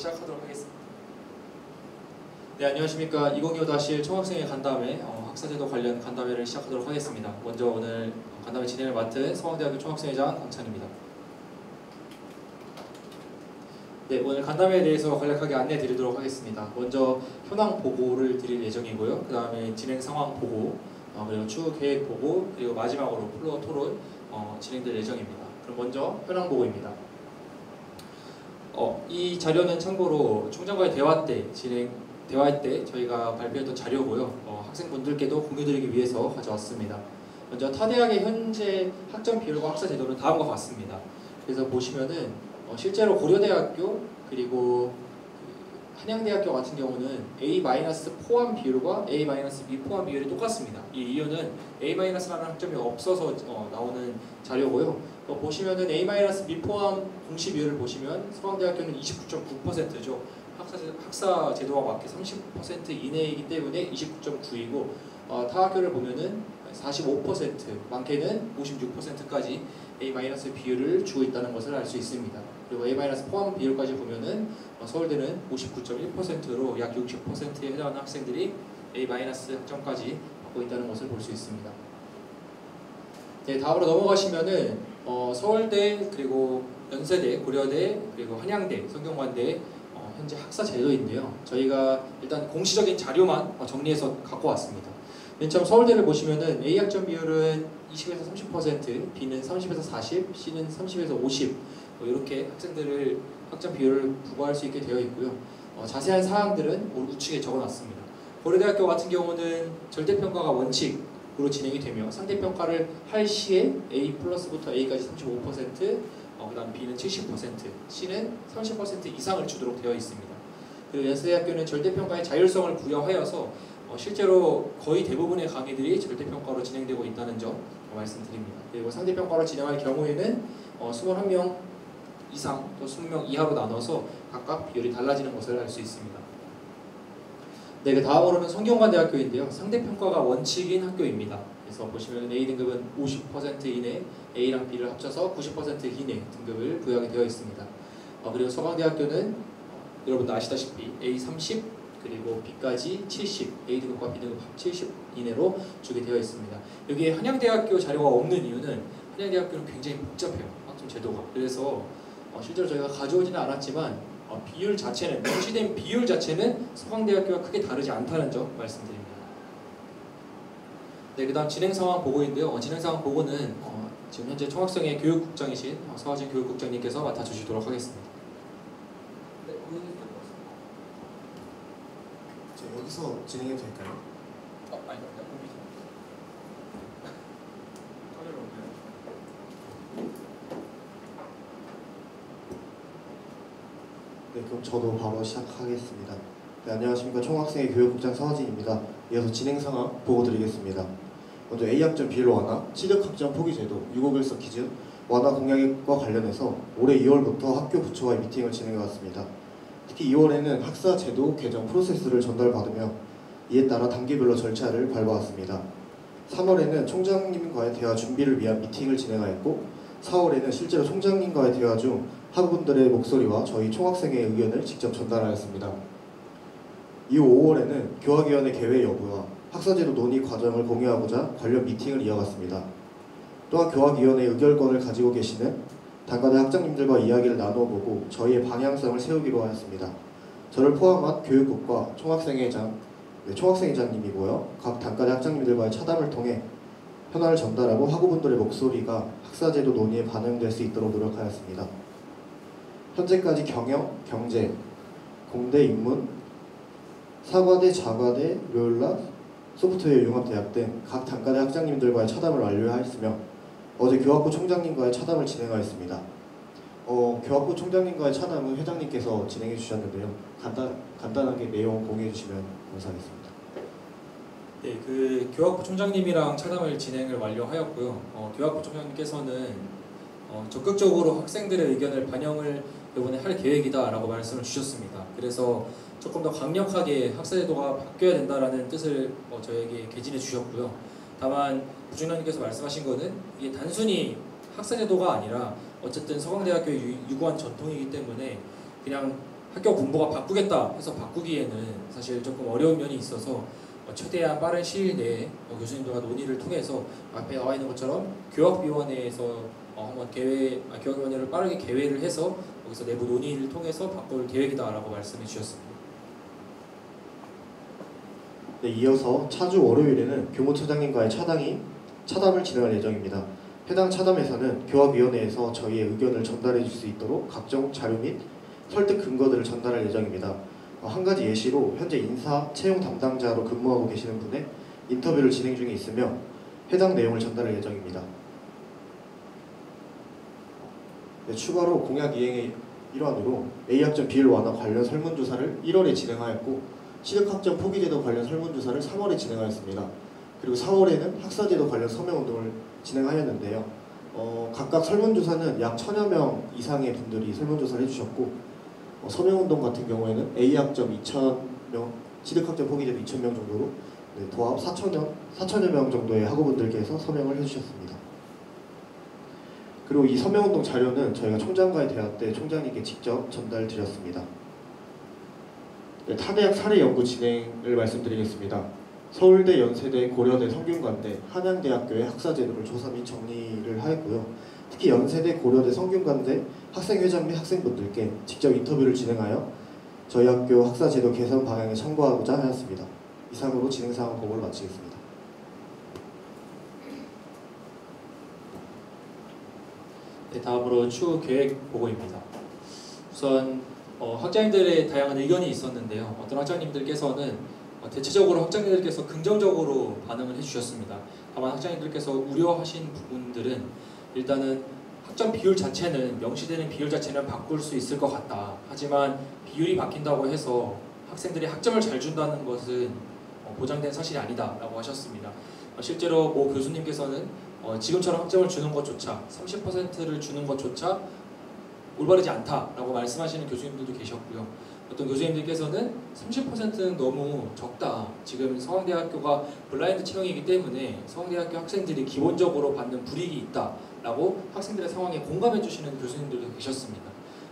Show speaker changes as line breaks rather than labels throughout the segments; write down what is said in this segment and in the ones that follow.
시작하도록 하겠습니다. 네, 안녕하십니까. 2025-1 총학생회 간담회 학사제도 관련 간담회를 시작하도록 하겠습니다. 먼저 오늘 간담회 진행을 맡은 서강대학교 총학생회장 강찬입니다. 네, 오늘 간담회에 대해서 간략하게 안내 드리도록 하겠습니다. 먼저 현황 보고를 드릴 예정이고요. 그 다음에 진행 상황 보고, 그리고 추후 계획 보고, 그리고 마지막으로 플로어 토론 진행될 예정입니다. 그럼 먼저 현황 보고입니다. 이 자료는 참고로 총장과의 대화할 때 저희가 발표했던 자료고요. 학생분들께도 공유드리기 위해서 가져왔습니다. 먼저 타 대학의 현재 학점 비율과 학사 제도는 다음과 같습니다. 그래서 보시면은 실제로 고려대학교 그리고 한양대학교 같은 경우는 A- 포함 비율과 A-B 포함 비율이 똑같습니다. 이 이유는 A-라는 학점이 없어서 나오는 자료고요. 보시면은 A-B 포함 공시 비율을 보시면 서강대학교는 29.9%죠. 학사 제도와 맞게 30% 이내이기 때문에 29.9이고 타 학교를 보면은 45%, 많게는 56%까지 A- 비율을 주고 있다는 것을 알 수 있습니다. 그리고 A- 포함 비율까지 보면은 서울대는 59.1%로 약 60%에 해당하는 학생들이 A- 학점까지 받고 있다는 것을 볼 수 있습니다. 네, 다음으로 넘어가시면은 서울대 그리고 연세대, 고려대 그리고 한양대, 성균관대 현재 학사 제도인데요. 저희가 일단 공시적인 자료만 정리해서 갖고 왔습니다. 맨 처음 서울대를 보시면은 A 학점 비율은 20에서 30%, B는 30에서 40, C는 30에서 50 이렇게 학생들을 학점 비율을 부과할 수 있게 되어 있고요. 자세한 사항들은 우측에 적어놨습니다. 고려대학교 같은 경우는 절대평가가 원칙으로 진행이 되며 상대평가를 할 시에 A 플러스부터 A까지 35%, 그 다음 B는 70%, C는 30% 이상을 주도록 되어 있습니다. 그리고 연세대학교는 절대평가의 자율성을 부여하여서 실제로 거의 대부분의 강의들이 절대평가로 진행되고 있다는 점 말씀드립니다. 그리고 상대평가로 진행할 경우에는 21명 이상 또 20명 이하로 나눠서 각각 비율이 달라지는 것을 알 수 있습니다. 네, 그 다음으로는 성균관대학교인데요. 상대평가가 원칙인 학교입니다. 그래서 보시면 A등급은 50% 이내, A랑 B를 합쳐서 90% 이내 등급을 부여하게 되어 있습니다. 그리고 서강대학교는 여러분도 아시다시피 A30 그리고 B까지 70, A등급과 B등급 70 이내로 주게 되어 있습니다. 여기에 한양대학교 자료가 없는 이유는 한양대학교는 굉장히 복잡해요. 학점 제도가. 그래서 실제로 저희가 가져오지는 않았지만 비율 자체는, 명시된 비율 자체는 서강대학교와 크게 다르지 않다는 점 말씀드립니다. 네, 그 다음 진행 상황 보고인데요. 진행 상황 보고는 지금 현재 총학생회 교육국장이신 서하진 교육국장님께서 맡아주시도록 하겠습니다.
네, 여기서 진행해도 될까요?
아니요, 카메라 없네요.
네, 그럼 저도 바로 시작하겠습니다. 네, 안녕하십니까. 총학생회 교육국장 서하진입니다. 이어서 진행 상황 보고 드리겠습니다. 먼저 A학점 비율 완화, 취득학점 포기제도, 651서 기준 완화 공약과 관련해서 올해 2월부터 학교 부처와의 미팅을 진행해왔습니다. 특히 2월에는 학사 제도 개정 프로세스를 전달받으며 이에 따라 단계별로 절차를 밟아왔습니다. 3월에는 총장님과의 대화 준비를 위한 미팅을 진행하였고 4월에는 실제로 총장님과의 대화 중 학우분들의 목소리와 저희 총학생회의 의견을 직접 전달하였습니다. 이후 5월에는 교학위원회 개회 여부와 학사제도 논의 과정을 공유하고자 관련 미팅을 이어갔습니다. 또한 교학위원회 의결권을 가지고 계시는 단과대 학장님들과 이야기를 나눠보고 저희의 방향성을 세우기로 하였습니다. 저를 포함한 교육국과 총학생회장님이고요. 각 단과대 학장님들과의 차담을 통해 현안을 전달하고 학우분들의 목소리가 학사제도 논의에 반영될 수 있도록 노력하였습니다. 현재까지 경영, 경제, 공대, 인문, 사과대, 자과대, 료일라, 소프트웨어 융합대학 등 각 단과대 학장님들과의 차담을 완료하였으며 어제 교학부 총장님과의 차담을 진행하였습니다. 교학부 총장님과의 차담은 회장님께서 진행해 주셨는데요. 간단하게 내용 공유해 주시면 감사하겠습니다.
네, 그 교학부 총장님이랑 차담을 진행을 완료하였고요. 교학부 총장님께서는 적극적으로 학생들의 의견을 반영을 이번에 할 계획이다라고 말씀을 주셨습니다. 그래서 조금 더 강력하게 학사제도가 바뀌어야 된다라는 뜻을 저에게 개진해 주셨고요. 다만 부총장님께서 말씀하신 거는 이게 단순히 학사제도가 아니라 어쨌든 서강대학교의 유구한 전통이기 때문에 그냥 학교 분부가 바꾸겠다 해서 바꾸기에는 사실 조금 어려운 면이 있어서 최대한 빠른 시일 내에 교수님들과 논의를 통해서 앞에 나와 있는 것처럼 교학위원회에서 한번 교학위원회를 빠르게 개회를 해서 거기서 내부 논의를 통해서 바꿀 계획이다라고 말씀해 주셨습니다.
네, 이어서 차주 월요일에는 교무처장님과의 차담을 진행할 예정입니다. 해당 차담에서는 교학위원회에서 저희의 의견을 전달해 줄 수 있도록 각종 자료 및 설득 근거들을 전달할 예정입니다. 한 가지 예시로 현재 인사 채용 담당자로 근무하고 계시는 분의 인터뷰를 진행 중에 있으며 해당 내용을 전달할 예정입니다. 네, 추가로 공약 이행의 일환으로 A학점 비율 완화 관련 설문조사를 1월에 진행하였고 취득학점 포기제도 관련 설문조사를 3월에 진행하였습니다. 그리고 4월에는 학사제도 관련 서명운동을 진행하였는데요. 각각 설문조사는 약 1000여 명 이상의 분들이 설문조사를 해주셨고 서명운동 같은 경우에는 A학점 2000명, 취득학점 포기제도 2000명 정도로 도합 4천여 명 정도의 학우분들께서 서명을 해주셨습니다. 그리고 이 서명운동 자료는 저희가 총장과의 대화 때 총장님께 직접 전달드렸습니다. 타대학 사례 연구 진행을 말씀드리겠습니다. 서울대, 연세대, 고려대, 성균관대, 한양대학교의 학사제도를 조사 및 정리를 하였고요. 특히 연세대, 고려대, 성균관대 학생회장 및 학생분들께 직접 인터뷰를 진행하여 저희 학교 학사제도 개선 방향에 참고하고자 하였습니다. 이상으로 진행사항 보고를 마치겠습니다.
네, 다음으로 추후 계획 보고입니다. 우선 학장님들의 다양한 의견이 있었는데요. 어떤 학장님들께서는 대체적으로 학장님들께서 긍정적으로 반응을 해주셨습니다. 다만 학장님들께서 우려하신 부분들은 일단은 학점 비율 자체는 명시되는 비율 자체는 바꿀 수 있을 것 같다. 하지만 비율이 바뀐다고 해서 학생들이 학점을 잘 준다는 것은 보장된 사실이 아니다라고 하셨습니다. 실제로 모 교수님께서는 지금처럼 학점을 주는 것조차 30%를 주는 것조차 올바르지 않다라고 말씀하시는 교수님들도 계셨고요. 어떤 교수님들께서는 30%는 너무 적다. 지금 서강대학교가 블라인드 채용이기 때문에 서강대학교 학생들이 기본적으로 받는 불이익이 있다라고 학생들의 상황에 공감해 주시는 교수님들도 계셨습니다.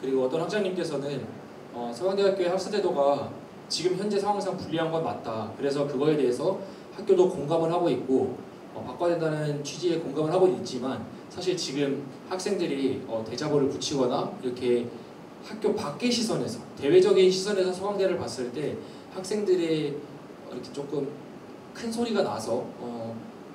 그리고 어떤 학장님께서는 서강대학교의 학사제도가 지금 현재 상황상 불리한 건 맞다. 그래서 그거에 대해서 학교도 공감을 하고 있고 바꿔야 된다는 취지의 공감을 하고 있지만 사실 지금 학생들이 대자보를 붙이거나 이렇게 학교 밖의 시선에서 대외적인 시선에서 서강대를 봤을 때 학생들의 이렇게 조금 큰 소리가 나서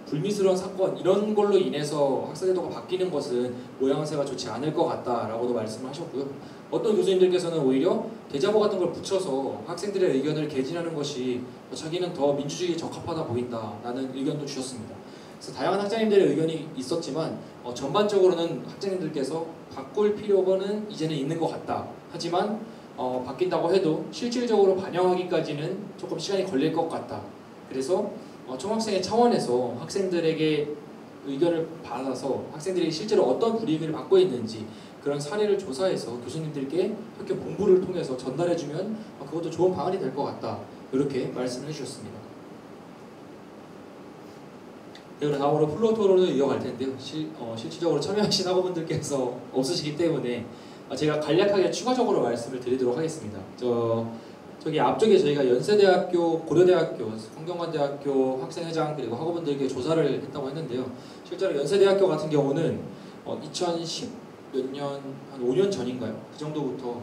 불미스러운 사건 이런 걸로 인해서 학사제도가 바뀌는 것은 모양새가 좋지 않을 것 같다라고도 말씀을 하셨고요. 어떤 교수님들께서는 오히려 대자보 같은 걸 붙여서 학생들의 의견을 개진하는 것이 자기는 더 민주주의에 적합하다 보인다라는 의견도 주셨습니다. 그래서 다양한 학장님들의 의견이 있었지만 전반적으로는 학장님들께서 바꿀 필요는 이제는 있는 것 같다. 하지만 바뀐다고 해도 실질적으로 반영하기까지는 조금 시간이 걸릴 것 같다. 그래서 총학생회 차원에서 학생들에게 의견을 받아서 학생들이 실제로 어떤 불이익을 받고 있는지 그런 사례를 조사해서 교수님들께 학교 본부를 통해서 전달해주면 그것도 좋은 방안이 될 것 같다. 이렇게 말씀을 해주셨습니다. 네, 그럼 다음으로 플로어 토론을 이어갈 텐데요. 실질적으로 참여하신 학우분들께서 없으시기 때문에 제가 간략하게 추가적으로 말씀을 드리도록 하겠습니다. 저기 앞쪽에 저희가 연세대학교, 고려대학교, 성균관대학교 학생회장 그리고 학우분들께 조사를 했다고 했는데요. 실제로 연세대학교 같은 경우는 2010 몇 년, 한 5년 전인가요? 그 정도부터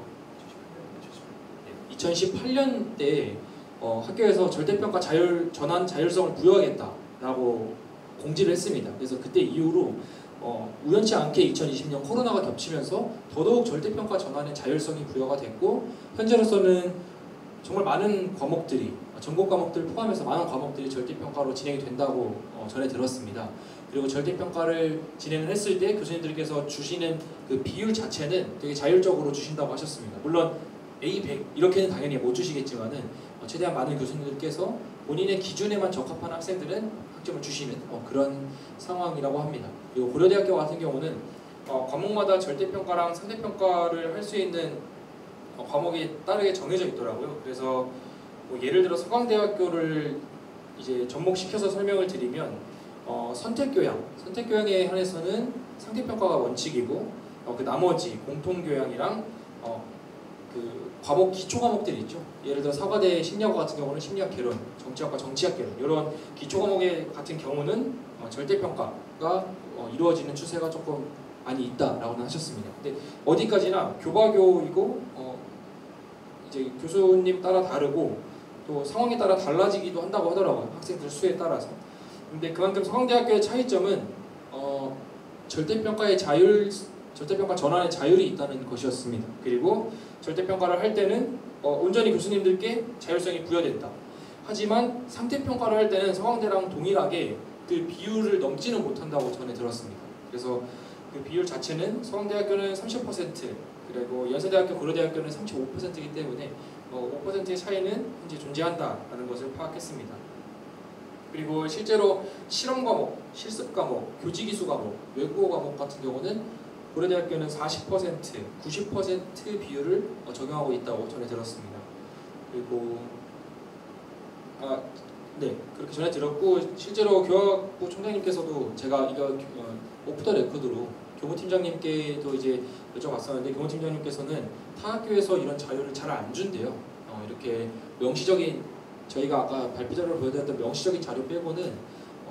2018년때 학교에서 절대평가 전환 자율성을 부여하겠다라고 공지를 했습니다. 그래서 그때 이후로 우연치 않게 2020년 코로나가 겹치면서 더더욱 절대평가 전환의 자율성이 부여가 됐고 현재로서는 정말 많은 과목들이 전공 과목들 포함해서 많은 과목들이 절대평가로 진행이 된다고 전해 들었습니다. 그리고 절대평가를 진행을 했을 때 교수님들께서 주시는 그 비율 자체는 되게 자율적으로 주신다고 하셨습니다. 물론 A100 이렇게는 당연히 못 주시겠지만은 최대한 많은 교수님들께서 본인의 기준에만 적합한 학생들은 학점을 주시는 그런 상황이라고 합니다. 그리고 고려대학교 같은 경우는 과목마다 절대평가랑 상대평가를 할 수 있는 과목이 따르게 정해져 있더라고요. 그래서 뭐 예를 들어 서강대학교를 이제 접목시켜서 설명을 드리면 선택교양에 한해서는 상대평가가 원칙이고 그 나머지 공통교양이랑 그 과목 기초 과목들이 있죠. 예를 들어 사과대 심리학과 같은 경우는 심리학 개론, 정치학과 정치학 개론 이런 기초 과목의 같은 경우는 절대 평가가 이루어지는 추세가 조금 많이 있다라고는 하셨습니다. 근데 어디까지나 교과교이고 이제 교수님 따라 다르고 또 상황에 따라 달라지기도 한다고 하더라고요. 학생들 수에 따라서. 근데 그만큼 서강대학교의 차이점은 절대평가의 자율, 절대평가 전환의 자율이 있다는 것이었습니다. 그리고 절대평가를 할 때는 온전히 교수님들께 자율성이 부여된다. 하지만 상대평가를 할 때는 서강대랑 동일하게 그 비율을 넘지는 못한다고 전에 들었습니다. 그래서 그 비율 자체는 서강대학교는 30%, 그리고 연세대학교, 고려대학교는 35%이기 때문에 5%의 차이는 현재 존재한다라는 것을 파악했습니다. 그리고 실제로 실험 과목, 실습 과목, 교직이수 과목, 외국어 과목 같은 경우는 고려대학교는 40%, 90% 비율을 적용하고 있다고 전에 들었습니다. 그리고 네, 그렇게 전에 들었고 실제로 교학부 총장님께서도 제가 이거 오프 더 레코드로 교무팀장님께도 이제 여쭤봤었는데 교무팀장님께서는 타 학교에서 이런 자료를 잘 안 준대요. 이렇게 명시적인 저희가 아까 발표 자료를 보여드렸던 명시적인 자료 빼고는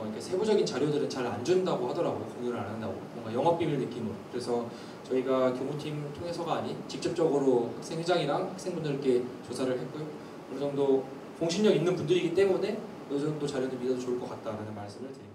이렇게 세부적인 자료들은 잘 안 준다고 하더라고요. 공유를 안 한다고. 뭔가 영업비밀 느낌으로. 그래서 저희가 교무팀 통해서가 아닌 직접적으로 학생회장이랑 학생분들께 조사를 했고요. 어느 정도 공신력 있는 분들이기 때문에 어느 정도 자료는 믿어도 좋을 것 같다라는 말씀을 드립니다.